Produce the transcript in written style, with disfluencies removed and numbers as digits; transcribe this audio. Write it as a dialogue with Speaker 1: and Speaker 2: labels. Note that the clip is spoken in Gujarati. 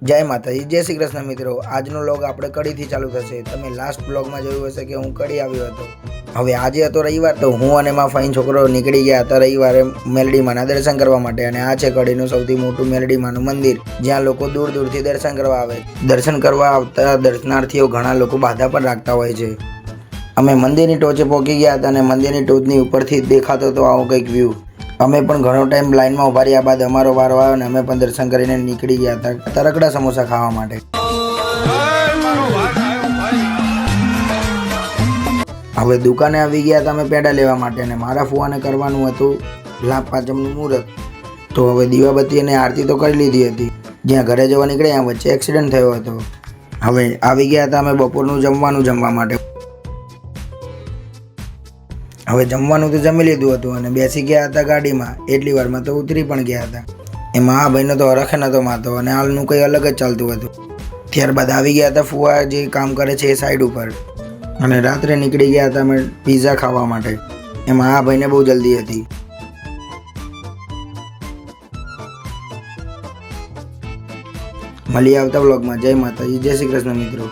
Speaker 1: જય માતાજી, જય શ્રી કૃષ્ણ મિત્રો। આજનો વ્લોગ આપણે કડીથી ચાલુ થશે। તમે લાસ્ટ વ્લોગમાં જોયું હશે કે હું કડી આવ્યો હતો। હવે આજે હતો રવિવાર, તો હું અને મારા ફાઈન છોકરો નીકળી ગયા હતા રવિવારે મેલડી માના દર્શન કરવા માટે। અને આ છે કડીનું સૌથી મોટું મેલડી માનું મંદિર, જ્યાં લોકો દૂર દૂરથી દર્શન કરવા આવે। દર્શન કરવા આવતા દર્શનાર્થીઓ ઘણા લોકો બાધા પણ રાખતા હોય છે। અમે મંદિરની ટોચે પહોંચી ગયા હતા અને મંદિરની ટોચની ઉપરથી દેખાતો તો આવો કંઈક વ્યૂ। અમે પણ ઘણો ટાઈમ લાઈનમાં ઉભા રહ્યા બાદ અમારો વારો આવ્યો અને અમે પણ દર્શન કરીને નીકળી ગયા હતા તરકડા સમોસા ખાવા માટે। હવે દુકાને આવી ગયા હતા અમે પેડા લેવા માટે અને મારા ફુવાને કરવાનું હતું લાભ પાંચમનું મુહૂર્ત। તો હવે દીવાબત્તી અને આરતી તો કરી લીધી હતી। જ્યાં ઘરે જવા નીકળ્યા વચ્ચે એક્સિડન્ટ થયો હતો। હવે આવી ગયા હતા અમે બપોરનું જમવાનું જમવા માટે। હવે જમવાનું તો જમી લીધું હતું અને બેસી ગયા હતા ગાડીમાં। એટલી વારમાં તો ઉતરી પણ ગયા હતા। એમાં આ ભાઈનો તો હરખ નતો મારતો અને હાલનું કંઈ અલગ જ ચાલતું હતું। ત્યારબાદ આવી ગયા હતા ફુવા જે કામ કરે છે એ સાઈડ ઉપર અને રાત્રે નીકળી ગયા હતા અમે પિઝા ખાવા માટે। એમાં આ ભાઈને બહુ જલ્દી હતી। મળીએ આવતા વ્લોગમાં। જય માતાજી, જય શ્રી કૃષ્ણ મિત્રો।